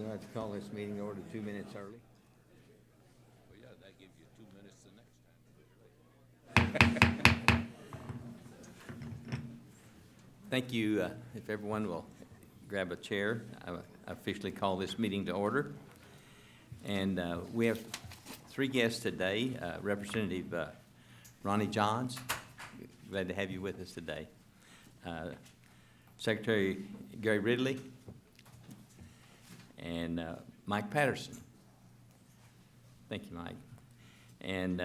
I'd like to call this meeting to order 2 minutes early. Well, yeah, that gives you 2 minutes the next time. Thank you. If everyone will grab a chair, I officially call this meeting to order. And we have 3 guests today. Representative Ronnie Johns, glad to have you with us today. Secretary Gary Ridley, and Mike Patterson. Thank you, Mike. And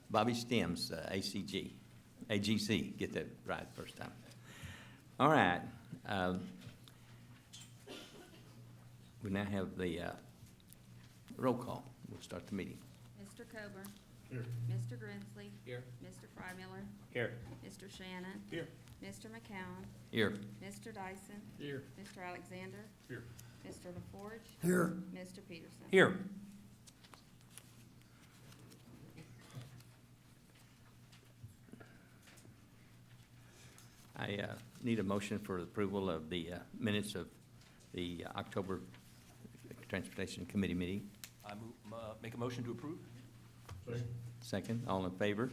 Bobby Stems, AGC, get that right first time. All right. We now have the roll call. We'll start the meeting. Mr. Coburn. Here. Mr. Grinsley. Here. Mr. Freimiller. Here. Mr. Shannon. Here. Mr. McCown. Here. Mr. Dyson. Here. Mr. Alexander. Here. Mr. LaForge. Here. Mr. Peterson. Here. I need a motion for approval of the minutes of the October Transportation Committee meeting. I make a motion to approve. Second, all in favor?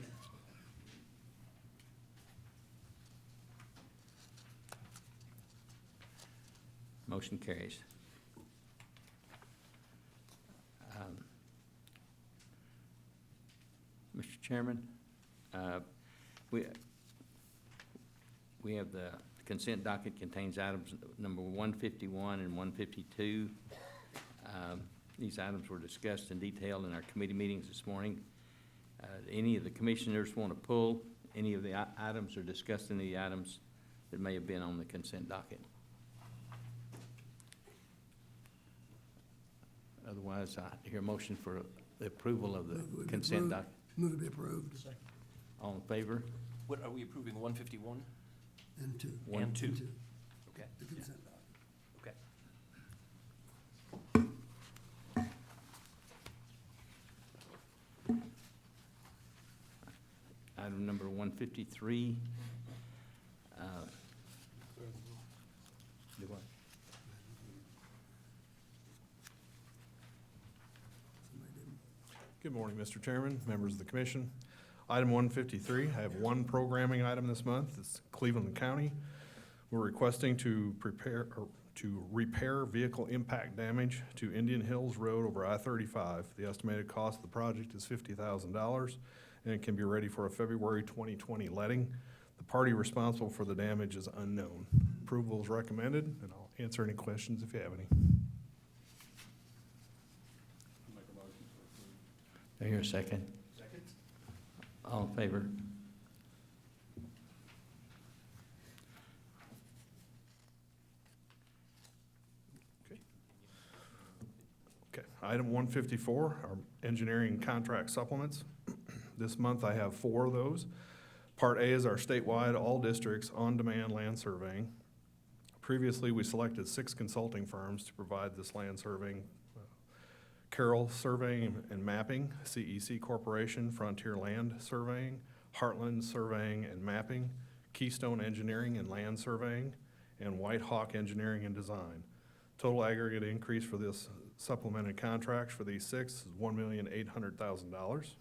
Motion carries. Mr. Chairman, we have the consent docket contains items number 151 and 152. These items were discussed in detail in our committee meetings this morning. Any of the commissioners want to pull any of the items or discuss any of the items that may have been on the consent docket? Otherwise, I hear a motion for the approval of the consent docket. Move to be approved. All in favor? What, are we approving 151? And 2. And 2. And 2. Okay. The consent docket. Okay. Item number 153. Do what? Good morning, Mr. Chairman, members of the commission. Item 153, I have one programming item this month. It's Cleveland County. We're requesting to repair vehicle impact damage to Indian Hills Road over I-35. The estimated cost of the project is $50,000, and it can be ready for a February 2020 letting. The party responsible for the damage is unknown. Approval is recommended, and I'll answer any questions if you have any. Do I hear a second? Second. All in favor? Okay, item 154 are engineering contract supplements. This month I have 4 of those. Part A is our statewide all districts on-demand land surveying. Previously, we selected 6 consulting firms to provide this land surveying. Carroll Surveying and Mapping, CEC Corporation, Frontier Land Surveying, Heartland Surveying and Mapping, Keystone Engineering and Land Surveying, and White Hawk Engineering and Design. Total aggregate increase for this supplemented contracts for these 6 is $1,800,000.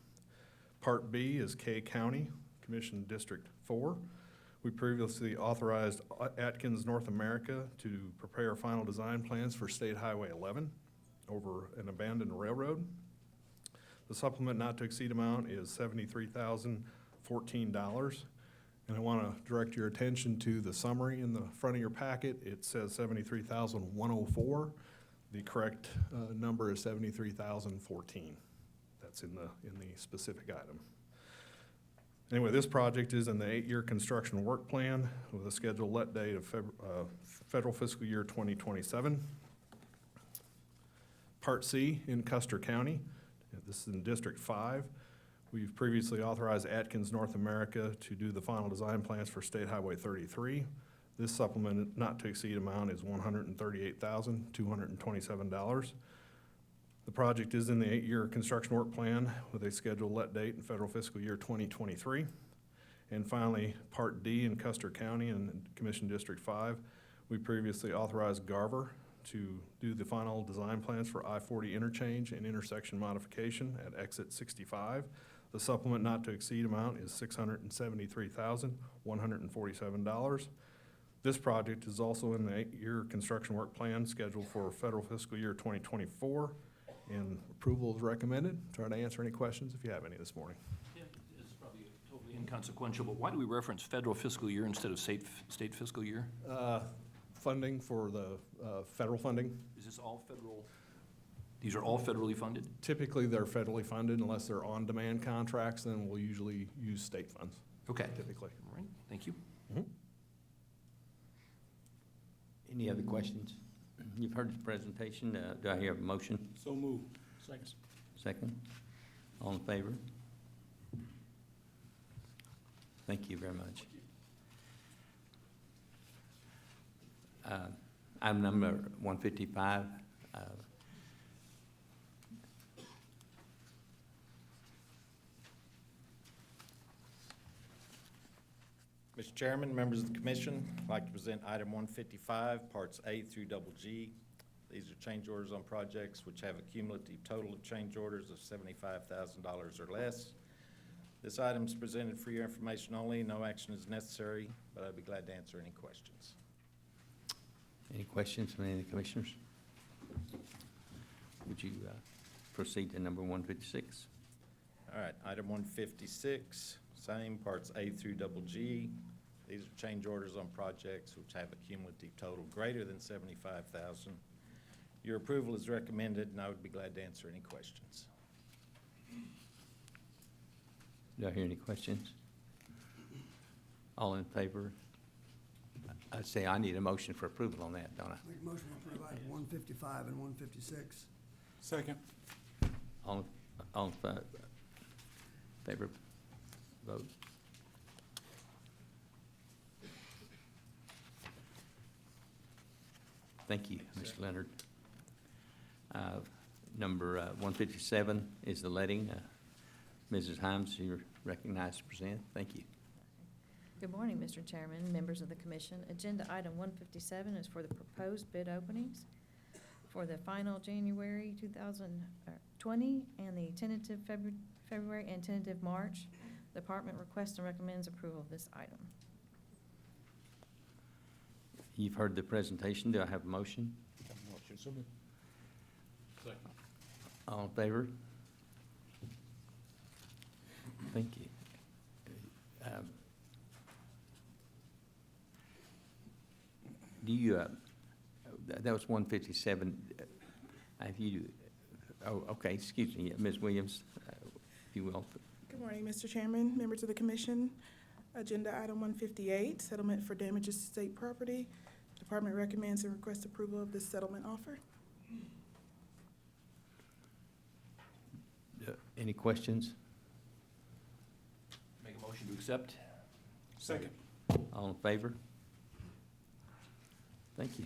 Part B is K County, Commission District 4. We previously authorized Atkins North America to prepare final design plans for State Highway 11 over an abandoned railroad. The supplement not to exceed amount is $73,014. And I want to direct your attention to the summary in the front of your packet. It says $73,104. The correct number is $73,014. That's in the specific item. Anyway, this project is in the 8-year construction work plan with a scheduled let date of federal fiscal year 2027. Part C in Custer County. This is in District 5. We've previously authorized Atkins North America to do the final design plans for State Highway 33. This supplement not to exceed amount is $138,227. The project is in the 8-year construction work plan with a scheduled let date in federal fiscal year 2023. And finally, Part D in Custer County and Commission District 5. We previously authorized Garver to do the final design plans for I-40 interchange and intersection modification at exit 65. The supplement not to exceed amount is $673,147. This project is also in the 8-year construction work plan scheduled for federal fiscal year 2024, and approval is recommended. Try to answer any questions if you have any this morning. Yeah, it's probably totally inconsequential, but why do we reference federal fiscal year instead of state fiscal year? Funding for the federal funding. Is this all federal? These are all federally funded? Typically, they're federally funded unless they're on-demand contracts, then we'll usually use state funds, Okay. typically. All right, thank you. Any other questions? You've heard the presentation. Do I hear a motion? So moved. Second. Second? All in favor? Thank you very much. Item number 155. Mr. Chairman, members of the commission, I'd like to present item 155, parts A through double G. These are change orders on projects which have a cumulative total of change orders of $75,000 or less. This item is presented for your information only. No action is necessary, but I'd be glad to answer any questions. Any questions from any of the commissioners? Would you proceed to number 156? All right, item 156, same, parts A through double G. These are change orders on projects which have a cumulative total greater than $75,000. Your approval is recommended, and I would be glad to answer any questions. Do I hear any questions? All in favor? I'd say I need a motion for approval on that, don't I? Make a motion to approve item 155 and 156. Second. All in favor, vote. Thank you, Mr. Leonard. Number 157 is the letting. Mrs. Himes, you're recognized to present. Thank you. Good morning, Mr. Chairman, members of the commission. Agenda item 157 is for the proposed bid openings for the final January 2020 and the tentative February and tentative March. The department requests and recommends approval of this item. You've heard the presentation. Do I have a motion? Motion so moved. Second. All in favor? Thank you. Do you, that was 157. Have you, oh, okay, excuse me, Ms. Williams, if you will. Good morning, Mr. Chairman, members of the commission. Agenda item 158, settlement for damages to state property. Department recommends and requests approval of this settlement offer. Any questions? Make a motion to accept? Second. All in favor? Thank you.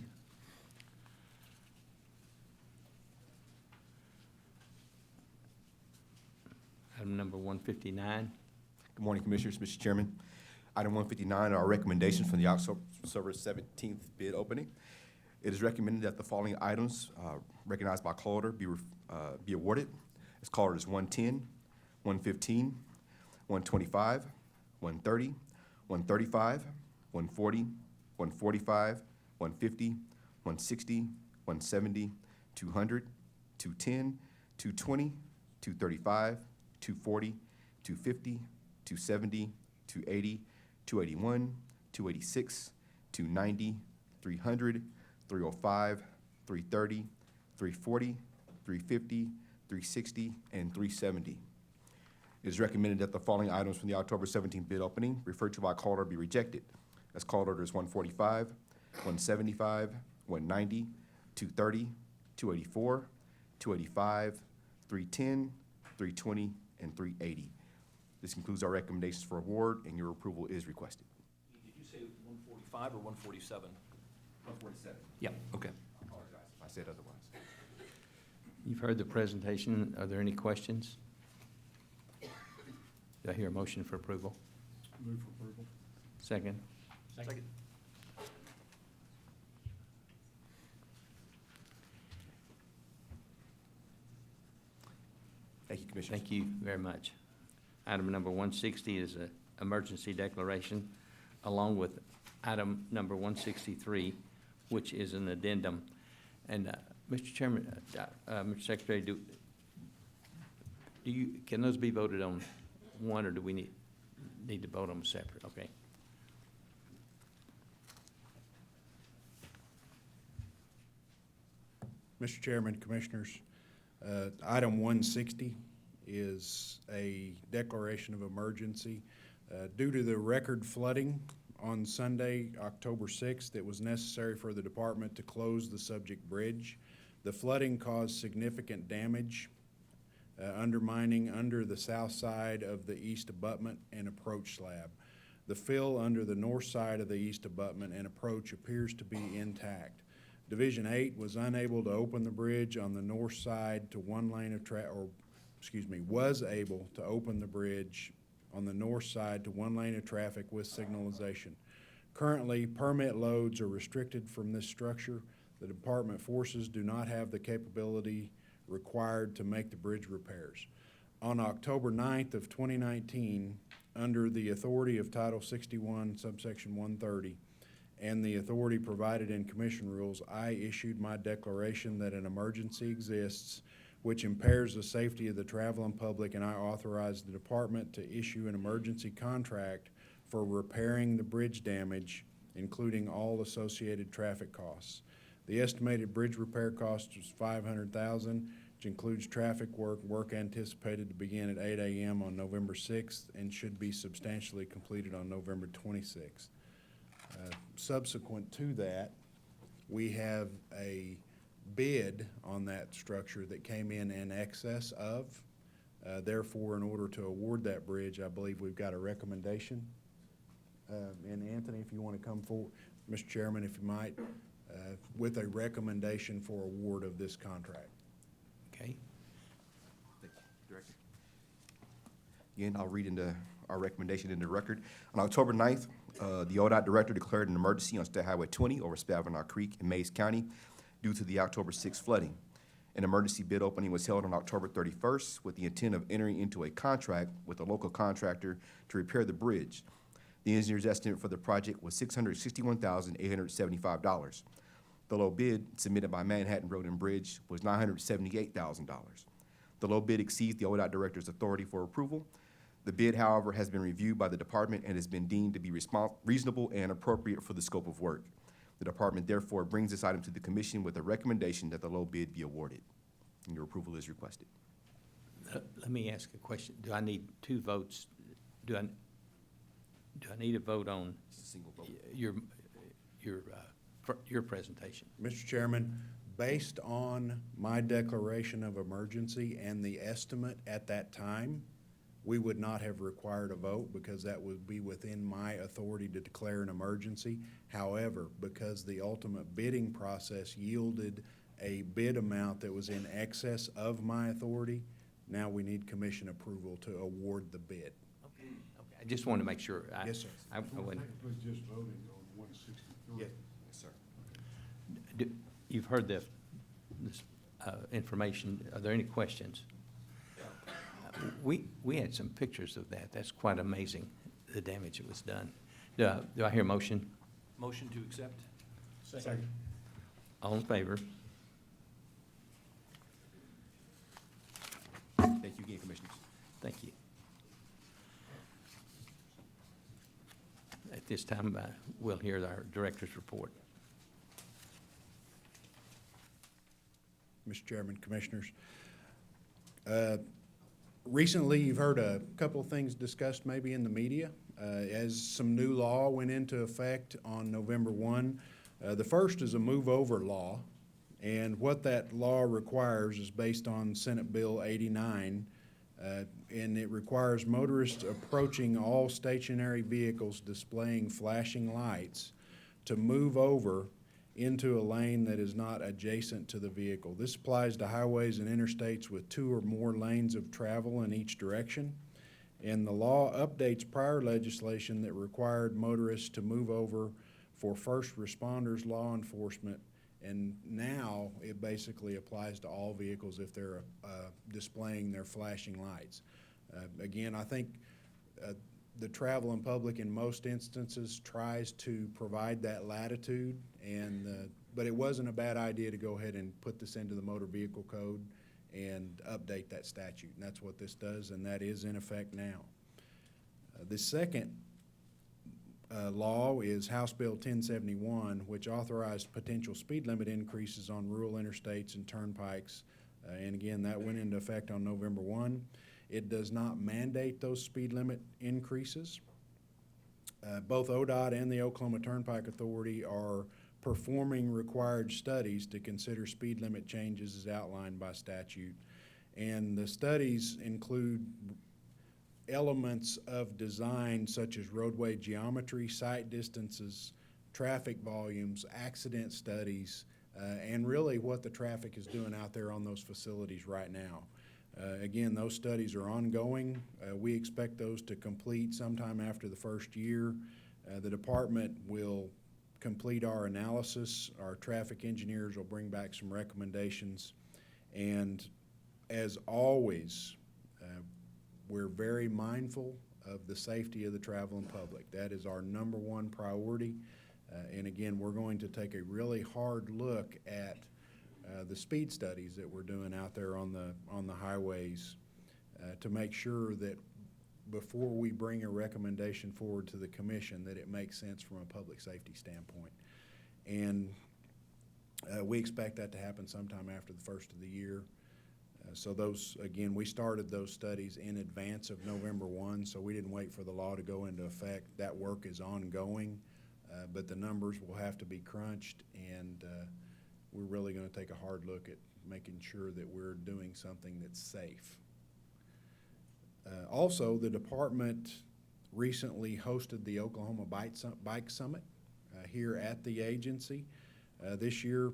Item number 159. Good morning, Commissioners, Mr. Chairman. Item 159 are our recommendations from the October 17th bid opening. It is recommended that the following items recognized by call order be awarded. As call orders 110, 115, 125, 130, 135, 140, 145, 150, 160, 170, 200, 210, 220, 235, 240, 250, 270, 280, 281, 286, 290, 300, 305, 330, 340, 350, 360, and 370. It is recommended that the following items from the October 17th bid opening referred to by call order be rejected. As call orders 145, 175, 190, 230, 284, 285, 310, 320, and 380. This concludes our recommendations for award, and your approval is requested. Did you say 145 or 147? 147. Yeah, okay. I apologize if I said otherwise. You've heard the presentation. Are there any questions? Do I hear a motion for approval? Move for approval. Second? Second. Commissioners. Thank you very much. Item number 160 is an emergency declaration, along with item number 163, which is an addendum. And, Mr. Chairman, Mr. Secretary, do you, can those be voted on one, or do we need to vote on them separate? Okay. Mr. Chairman, Commissioners, item 160 is a declaration of emergency. Due to the record flooding on Sunday, October 6th, it was necessary for the department to close the subject bridge. The flooding caused significant damage, undermining under the south side of the east abutment and approach slab. The fill under the north side of the east abutment and approach appears to be intact. Division 8 was unable to open the bridge on the north side to one lane of was able to open the bridge on the north side to one lane of traffic with signalization. Currently, permit loads are restricted from this structure. The department forces do not have the capability required to make the bridge repairs. On October 9th of 2019, under the authority of Title 61, subsection 130, and the authority provided in commission rules, I issued my declaration that an emergency exists which impairs the safety of the traveling public, and I authorized the department to issue an emergency contract for repairing the bridge damage, including all associated traffic costs. The estimated bridge repair cost was $500,000, which includes traffic work anticipated to begin at 8 a.m. on November 6th and should be substantially completed on November 26th. Subsequent to that, we have a bid on that structure that came in excess of. Therefore, in order to award that bridge, I believe we've got a recommendation. And Anthony, if you want to come forward, Mr. Chairman, if you might, with a recommendation for award of this contract. Okay. Thank you, Director. Again, I'll read into our recommendation into the record. On October 9th, the ODOT Director declared an emergency on State Highway 20 over Spavinaw Creek in Mays County due to the October 6th flooding. An emergency bid opening was held on October 31st with the intent of entering into a contract with a local contractor to repair the bridge. The engineer's estimate for the project was $661,875. The low bid submitted by Manhattan Road and Bridge was $978,000. The low bid exceeds the ODOT Director's authority for approval. The bid, however, has been reviewed by the department and has been deemed to be reasonable and appropriate for the scope of work. The department therefore brings this item to the commission with a recommendation that the low bid be awarded. And your approval is requested. Let me ask a question. Do I need two votes? Do I need a vote on It's a single vote. your presentation? Mr. Chairman, based on my declaration of emergency and the estimate at that time, we would not have required a vote because that would be within my authority to declare an emergency. However, because the ultimate bidding process yielded a bid amount that was in excess of my authority, now we need commission approval to award the bid. Okay. I just wanted to make sure. Yes, sir. I wouldn't. just voting on 163. Yes, Yes, sir. You've heard this information. Are there any questions? We had some pictures of that. That's quite amazing, the damage that was done. Do I hear a motion? Motion to accept? Second. All in favor? Thank you again, Commissioners. Thank you. At this time, we'll hear our director's report. Mr. Chairman, Commissioners. Recently, you've heard a couple of things discussed maybe in the media as some new law went into effect on November 1. The first is a move-over law, and what that law requires is based on Senate Bill 89, and it requires motorists approaching all stationary vehicles displaying flashing lights to move over into a lane that is not adjacent to the vehicle. This applies to highways and interstates with 2 or more lanes of travel in each direction. And the law updates prior legislation that required motorists to move over for first responders, law enforcement, And now it basically applies to all vehicles if they're displaying their flashing lights. Again, I think the traveling public in most instances tries to provide that latitude, and but it wasn't a bad idea to go ahead and put this into the motor vehicle code and update that statute, and that's what this does, and that is in effect now. The second law is House Bill 1071, which authorized potential speed limit increases on rural interstates and turnpikes, and again, that went into effect on November 1. It does not mandate those speed limit increases. Both ODOT and the Oklahoma Turnpike Authority are performing required studies to consider speed limit changes as outlined by statute. And the studies include elements of design such as roadway geometry, sight distances, traffic volumes, accident studies, and really what the traffic is doing out there on those facilities right now. Again, those studies are ongoing. We expect those to complete sometime after the first year. The department will complete our analysis. Our traffic engineers will bring back some recommendations. And as always, we're very mindful of the safety of the traveling public. That is our number one priority. And again, we're going to take a really hard look at the speed studies that we're doing out there on the highways to make sure that before we bring a recommendation forward to the commission that it makes sense from a public safety standpoint. And we expect that to happen sometime after the first of the year. So those, again, we started those studies in advance of November 1, so we didn't wait for the law to go into effect. That work is ongoing, but the numbers will have to be crunched, and we're really going to take a hard look at making sure that we're doing something that's safe. Also, the department recently hosted the Oklahoma Bike Summit here at the agency. This year,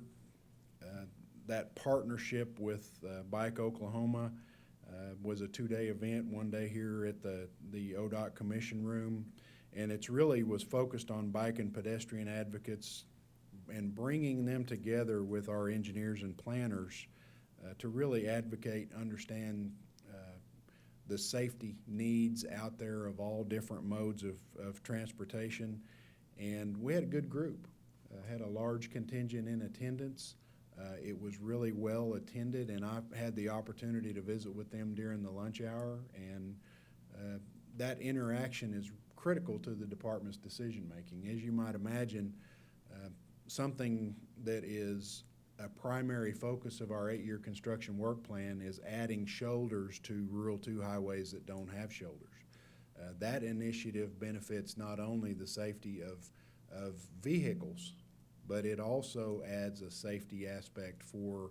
that partnership with Bike Oklahoma was a two-day event, one day here at the ODOT Commission Room, and it's really was focused on bike and pedestrian advocates and bringing them together with our engineers and planners to really advocate, understand the safety needs out there of all different modes of transportation. And we had a good group, had a large contingent in attendance. It was really well attended, and I've had the opportunity to visit with them during the lunch hour, and that interaction is critical to the department's decision making. As you might imagine, something that is a primary focus of our 8-year construction work plan is adding shoulders to Rural 2 highways that don't have shoulders. That initiative benefits not only the safety of vehicles, but it also adds a safety aspect for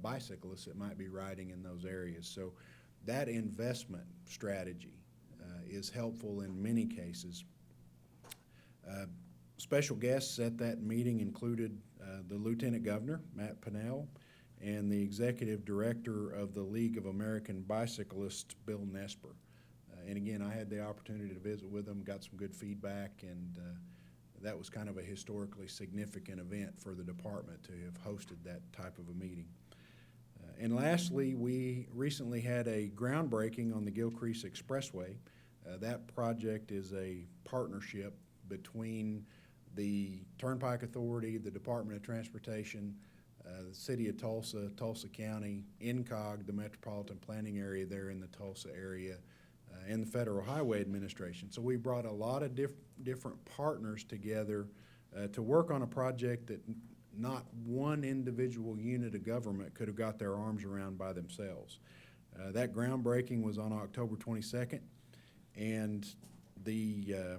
bicyclists that might be riding in those areas. So that investment strategy is helpful in many cases. Special guests at that meeting included the Lieutenant Governor, Matt Pinnell, and the Executive Director of the League of American Bicyclists, Bill Nesper. And again, I had the opportunity to visit with them, got some good feedback, and that was kind of a historically significant event for the department to have hosted that type of a meeting. And lastly, we recently had a groundbreaking on the Gilcrease Expressway. That project is a partnership between the Turnpike Authority, the Department of Transportation, the City of Tulsa, Tulsa County, INCOG, the Metropolitan Planning Area there in the Tulsa area, and the Federal Highway Administration. So we brought a lot of different partners together to work on a project that not one individual unit of government could have got their arms around by themselves. That groundbreaking was on October 22nd, and the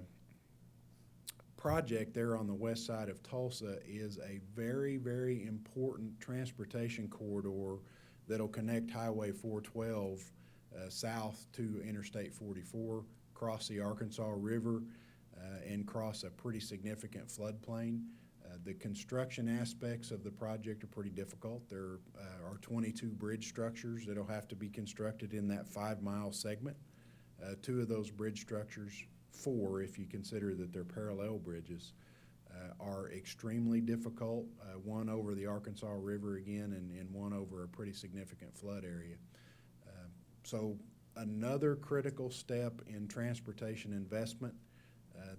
project there on the west side of Tulsa is a very, very important transportation corridor that'll connect Highway 412 south to Interstate 44, cross the Arkansas River, and cross a pretty significant floodplain. The construction aspects of the project are pretty difficult. There are 22 bridge structures that'll have to be constructed in that 5-mile segment. 2 of those bridge structures, 4 if you consider that they're parallel bridges, are extremely difficult, one over the Arkansas River again and one over a pretty significant flood area. So another critical step in transportation investment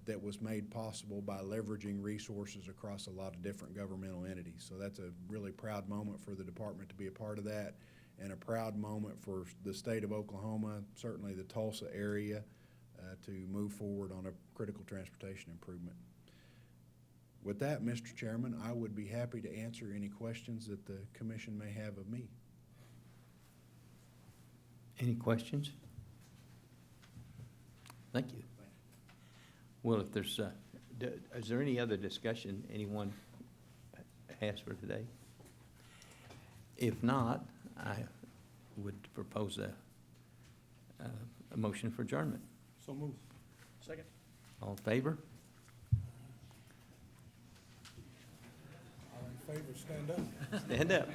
that was made possible by leveraging resources across a lot of different governmental entities. So that's a really proud moment for the department to be a part of that, and a proud moment for the state of Oklahoma, certainly the Tulsa area, to move forward on a critical transportation improvement. With that, Mr. Chairman, I would be happy to answer any questions that the commission may have of me. Any questions? Thank you. Well, if there's, is there any other discussion anyone has for today? If not, I would propose a motion for adjournment. So move. Second. All in favor? All in favor, stand up. Stand up.